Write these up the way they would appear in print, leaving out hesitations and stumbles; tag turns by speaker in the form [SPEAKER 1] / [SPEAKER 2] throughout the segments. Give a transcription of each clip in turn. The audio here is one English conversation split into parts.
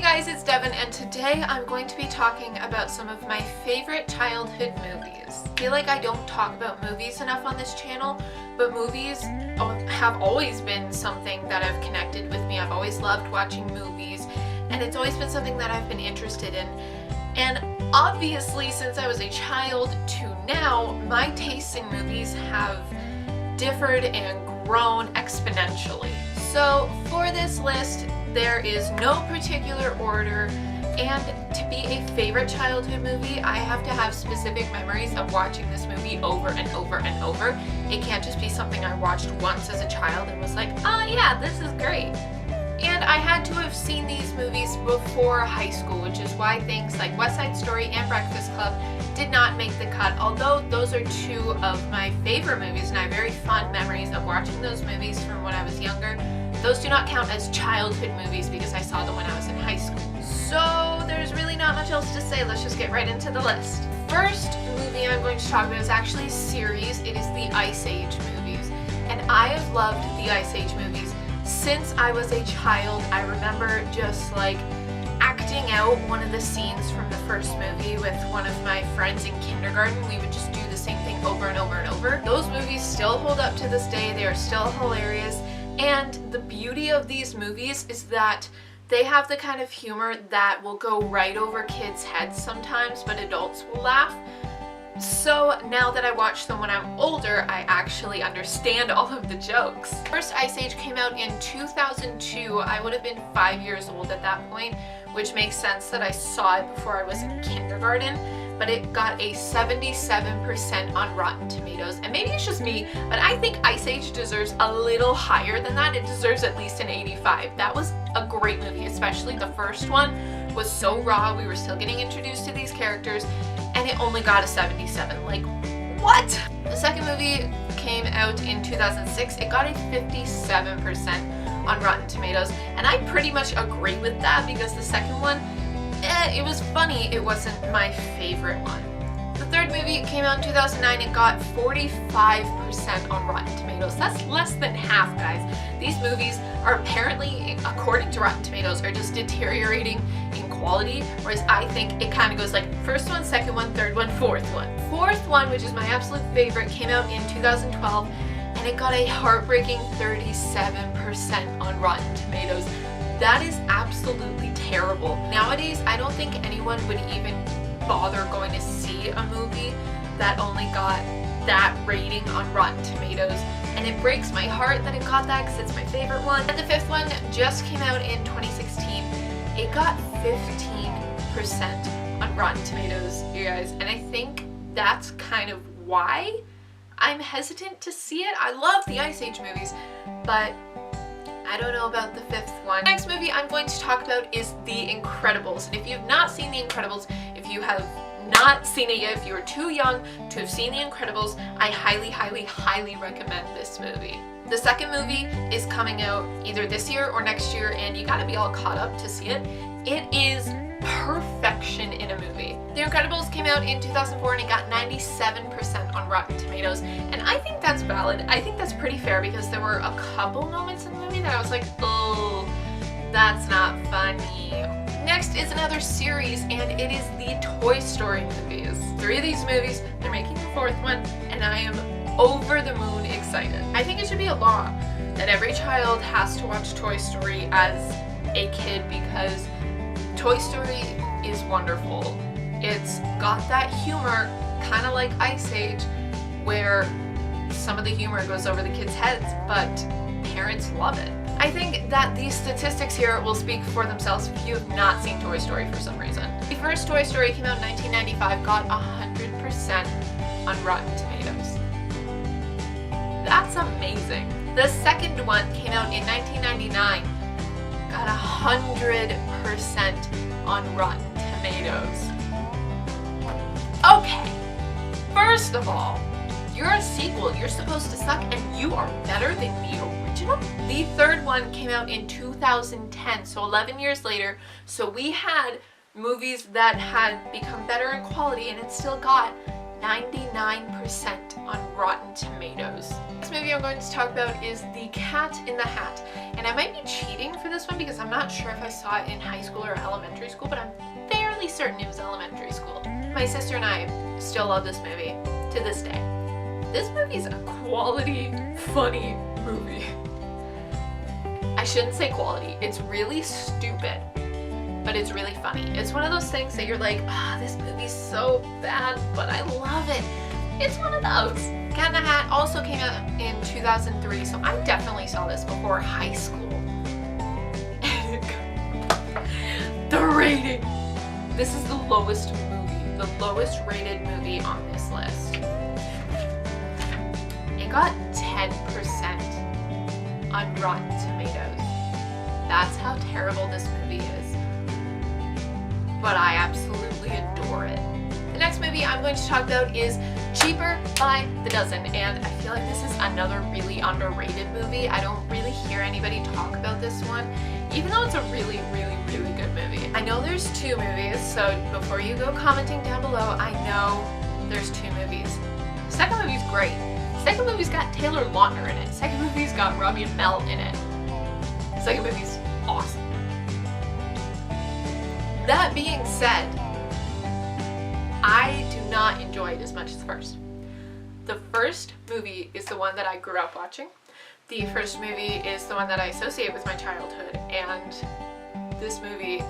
[SPEAKER 1] guys, it's Devin, and today I'm going to be talking about some of my favorite childhood movies. I feel like I don't talk about movies enough on this channel, but movies have always been something that have connected with me. I've always loved watching movies, and it's always been something that I've been interested in. And obviously, since I was a child to now, my tastes in movies have differed and grown exponentially. So for this list, there is no particular order, and to be a favorite childhood movie, I have to have specific memories of watching this movie over and over and over. It can't just be something I watched once as a child and was like, oh yeah, this is great. And I had to have seen these movies before high school, which is why things like West Side Story and Breakfast Club did not make the cut, although those are two of my favorite movies and I have very fond memories of watching those movies from when I was younger. Those do not count as childhood movies because I saw them when I was in high school. So there's really not much else to say. Let's just get right into the list. First movie I'm going to talk about is actually a series. It is the Ice Age movies. And I have loved the Ice Age movies since I was a child. I remember just like acting out one of the scenes from the first movie with one of my friends in kindergarten. We would just do the same thing over and over and over. Those movies still hold up to this day. They are still hilarious. And the beauty of these movies is that they have the kind of humor that will go right over kids' heads sometimes, but adults will laugh. So now that I watch them when I'm older, I actually understand all of the jokes. First Ice Age came out in 2002. I would have been 5 years old at that point, which makes sense that I saw it before I was in kindergarten. But it got a 77% on Rotten Tomatoes. And maybe it's just me, but I think Ice Age deserves a little higher than that. It deserves at least an 85. That was a great movie, especially the first one was so raw. We were still getting introduced to these characters, and it only got a 77. Like, what? The second movie came out in 2006. It got a 57% on Rotten Tomatoes, and I pretty much agree with that because the second one, it was funny, it wasn't my favorite one. The third movie came out in 2009 and got 45% on Rotten Tomatoes. That's less than half, guys. These movies are apparently, according to Rotten Tomatoes, are just deteriorating in quality, whereas I think it kind of goes like first one, second one, third one, fourth one. Fourth one, which is my absolute favorite, came out in 2012 and it got a heartbreaking 37% on Rotten Tomatoes. That is absolutely terrible. Nowadays, I don't think anyone would even bother going to see a movie that only got that rating on Rotten Tomatoes. And it breaks my heart that it got that because it's my favorite one. And the fifth one just came out in 2016. It got 15% on Rotten Tomatoes, you guys. And I think that's kind of why I'm hesitant to see it. I love the Ice Age movies, but I don't know about the fifth one. The next movie I'm going to talk about is The Incredibles. And if you've not seen The Incredibles, if you have not seen it yet, if you are too young to have seen The Incredibles, I highly, highly, highly recommend this movie. The second movie is coming out either this year or next year, and you gotta be all caught up to see it. It is perfection in a movie. The Incredibles came out in 2004 and it got 97% on Rotten Tomatoes, and I think that's valid. I think that's pretty fair because there were a couple moments in the movie that I was like, oh, that's not funny. Next is another series, and it is the Toy Story movies. 3 of these movies, they're making the 4th one, and I am over the moon excited. I think it should be a law that every child has to watch Toy Story as a kid because Toy Story is wonderful. It's got that humor, kind of like Ice Age, where some of the humor goes over the kids' heads, but parents love it. I think that these statistics here will speak for themselves if you have not seen Toy Story for some reason. The first Toy Story came out in 1995, got 100% on Rotten Tomatoes. That's amazing. The second one came out in 1999, got 100% on Rotten Tomatoes. Okay, first of all, you're a sequel, you're supposed to suck, and you are better than the original? The third one came out in 2010, so 11 years later, so we had movies that had become better in quality and it still got 99% on Rotten Tomatoes. This movie movie I'm going to talk about is The Cat in the Hat. And I might be cheating for this one because I'm not sure if I saw it in high school or elementary school, but I'm fairly certain it was elementary school. My sister and I still love this movie to this day. This movie's a quality, funny movie. I shouldn't say quality. It's really stupid, but it's really funny. It's one of those things that you're like, this movie's so bad, but I love it. It's one of those. Cat in the Hat also came out in 2003, so I definitely saw this before high school. The rating. This is the lowest rated movie on this list. It got 10% on Rotten Tomatoes. That's how terrible this movie is. But I absolutely adore it. The next movie I'm going to talk about is Cheaper by the Dozen, and I feel like this is another really underrated movie. I don't really hear anybody talk about this one, even though it's a really, really, really good movie. I know there's two movies, so before you go commenting down below, I know there's two movies. The second movie's great. The second movie's got Taylor Lautner in it. The second movie's got Robbie Amell in it. The second movie's awesome. That being said, I do not enjoy it as much as the first. The first movie is the one that I grew up watching. The first movie is the one that I associate with my childhood, and this movie,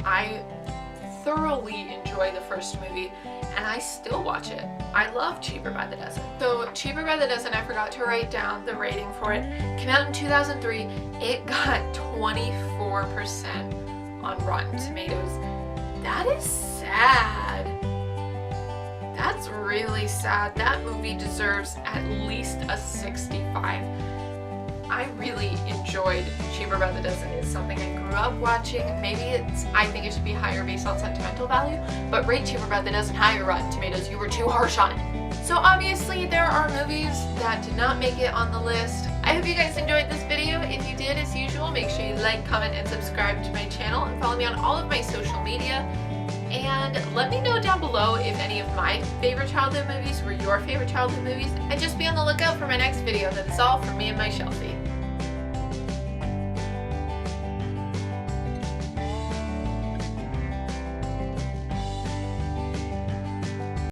[SPEAKER 1] I thoroughly enjoy the first movie, and I still watch it. I love Cheaper by the Dozen. So Cheaper by the Dozen, I forgot to write down the rating for it. Came out in 2003. It got 24% on Rotten Tomatoes. That is sad. That's really sad. That movie deserves at least a 65. I really enjoyed Cheaper by the Dozen. It's something I grew up watching. Maybe I think it should be higher based on sentimental value, but rate Cheaper by the Dozen higher Rotten Tomatoes. You were too harsh on it. So obviously there are movies that did not make it on the list. I hope you guys enjoyed this video. If you did, as usual, make sure you like, comment, and subscribe to my channel, and follow me on all of my social media. And let me know down below if any of my favorite childhood movies were your favorite childhood movies, and just be on the lookout for my next video. That is all from me and my Shelfie.